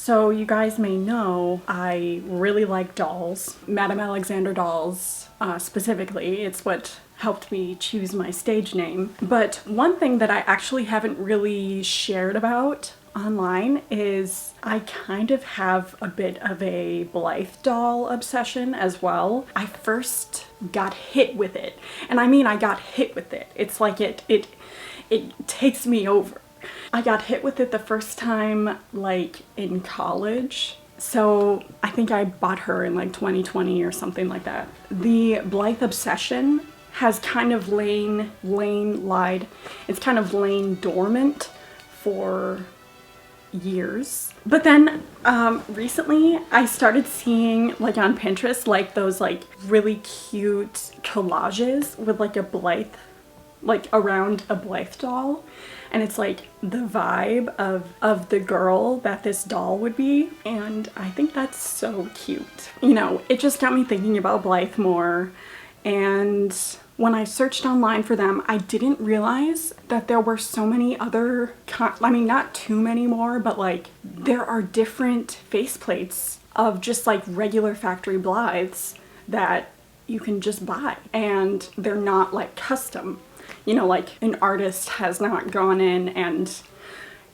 So you guys may know I really like dolls, Madame Alexander dolls specifically. It's what helped me choose my stage name. But one thing that I actually haven't really shared about online is I kind of have a bit of a Blythe doll obsession as well. I first got hit with it, and I mean I got hit with it. It's like it takes me over. I got hit with it the first time like in college. So I think I bought her in like 2020 or something like that. The Blythe obsession has kind of lain dormant for years. But then recently I started seeing like on Pinterest like those like really cute collages with like a Blythe, like around a Blythe doll, and it's like the vibe of the girl that this doll would be, and I think that's so cute. You know, it just got me thinking about Blythe more, and when I searched online for them, I didn't realize that there were so many other, I mean not too many more, but like there are different faceplates of just like regular factory Blythes that you can just buy, and they're not like custom. You know, like an artist has not gone in and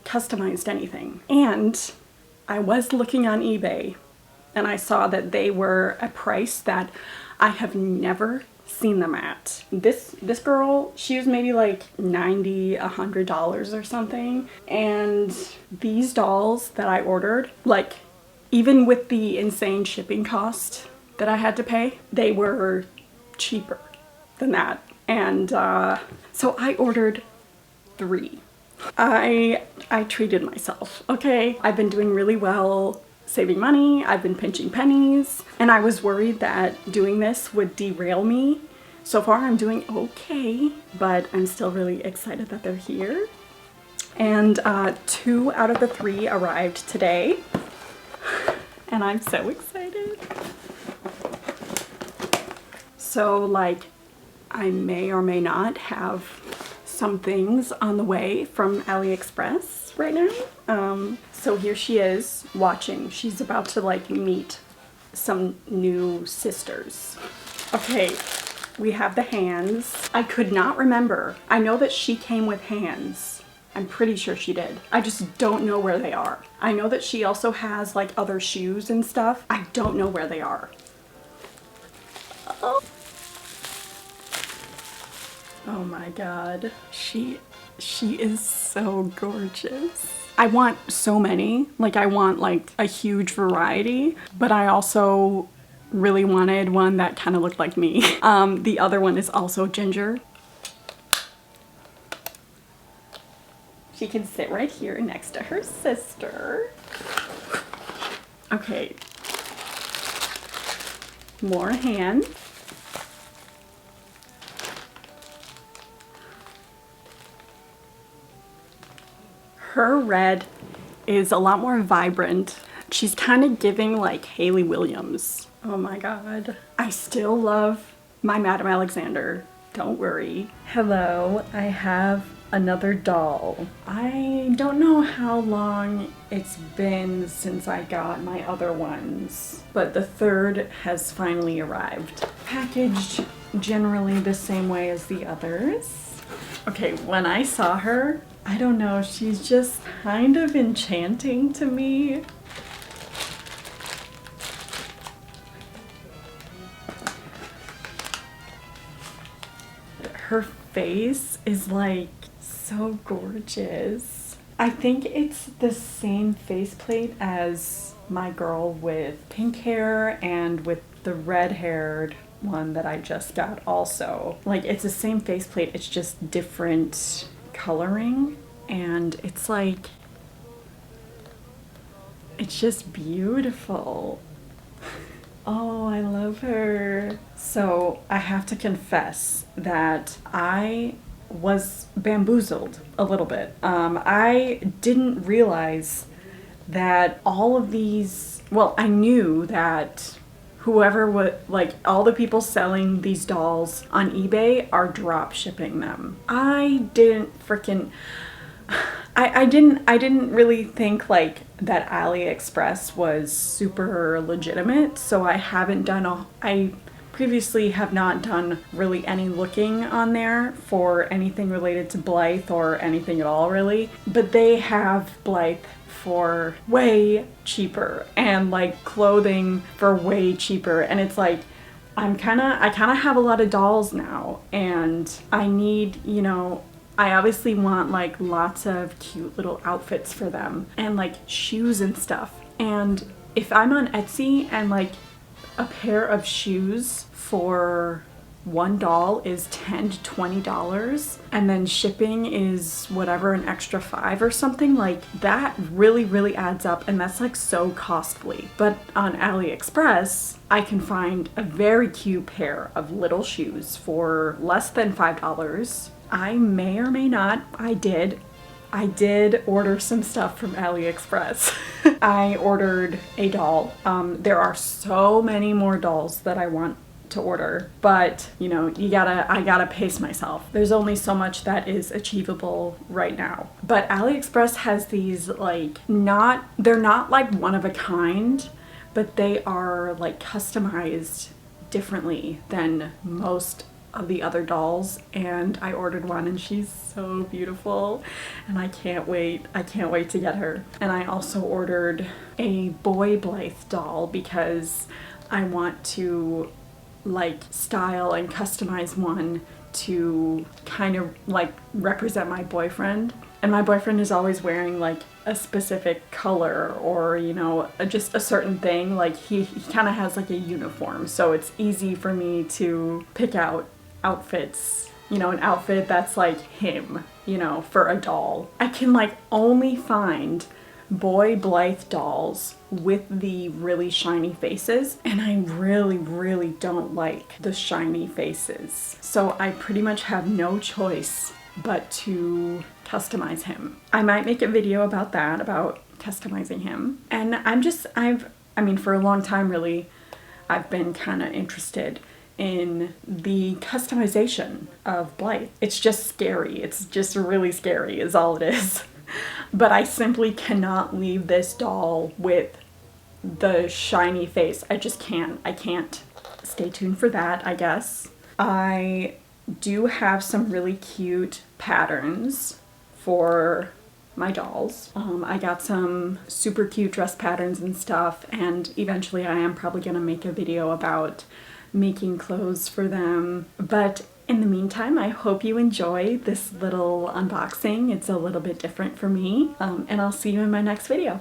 customized anything. And I was looking on eBay and I saw that they were a price that I have never seen them at. This girl, she was maybe like $90, $100 or something. And these dolls that I ordered, like even with the insane shipping cost that I had to pay, they were cheaper than that. And so I ordered 3. I treated myself, okay? I've been doing really well saving money. I've been pinching pennies, and I was worried that doing this would derail me. So far I'm doing okay, but I'm still really excited that they're here. And 2 out of the 3 arrived today, and I'm so excited. So like, I may or may not have some things on the way from AliExpress right now. So here she is watching. She's about to like meet some new sisters. Okay, we have the hands. I could not remember. I know that she came with hands. I'm pretty sure she did. I just don't know where they are. I know that she also has like other shoes and stuff. I don't know where they are. Oh. Oh my god, she is so gorgeous. I want so many, like I want like a huge variety, but I also really wanted one that kind of looked like me. The other one is also ginger. She can sit right here next to her sister. Okay, more hands. Her red is a lot more vibrant. She's kind of giving like Hayley Williams. Oh my god. I still love my Madame Alexander. Don't worry. Hello, I have another doll. I don't know how long it's been since I got my other ones, but the 3rd has finally arrived. Packaged generally the same way as the others. Okay, when I saw her, I don't know, she's just kind of enchanting to me. Her face is like so gorgeous. I think it's the same faceplate as my girl with pink hair and with the red-haired one that I just got also. Like, it's the same faceplate, it's just different coloring, and it's like, it's just beautiful. Oh, I love her. So I have to confess that I was bamboozled a little bit. I didn't realize that all of these, well, I knew that whoever would, like, all the people selling these dolls on eBay are drop shipping them. I didn't freaking, I didn't really think like that AliExpress was super legitimate, so I previously have not done really any looking on there for anything related to Blythe or anything at all really. But they have Blythe for way cheaper and like clothing for way cheaper, and it's like I kind of have a lot of dolls now, and I need, you know, I obviously want like lots of cute little outfits for them and like shoes and stuff. And if I'm on Etsy and like a pair of shoes for one doll is $10 to $20 and then shipping is whatever, an extra $5 or something, like that really adds up, and that's like so costly. But on AliExpress I can find a very cute pair of little shoes for less than $5. I may or may not, I did order some stuff from AliExpress. I ordered a doll. There are so many more dolls that I want to order, but you know, I gotta pace myself. There's only so much that is achievable right now. But AliExpress has these like they're not like one of a kind, but they are like customized differently than most of the other dolls, and I ordered one and she's so beautiful and I can't wait to get her. And I also ordered a boy Blythe doll because I want to like style and customize one to kind of like represent my boyfriend. And my boyfriend is always wearing like a specific color or, you know, just a certain thing. Like he kind of has like a uniform, so it's easy for me to pick out outfits, you know, an outfit that's like him, you know, for a doll. I can like only find boy Blythe dolls with the really shiny faces, and I really don't like the shiny faces. So I pretty much have no choice but to customize him. I might make a video about that, about customizing him. And I mean, for a long time really, I've been kind of interested in the customization of Blythe. It's just scary. It's just really scary is all it is. But I simply cannot leave this doll with the shiny face. I just can't. I can't. Stay tuned for that, I guess. I do have some really cute patterns for my dolls. I got some super cute dress patterns and stuff, and eventually I am probably gonna make a video about making clothes for them. But in the meantime, I hope you enjoy this little unboxing. It's a little bit different for me, and I'll see you in my next video.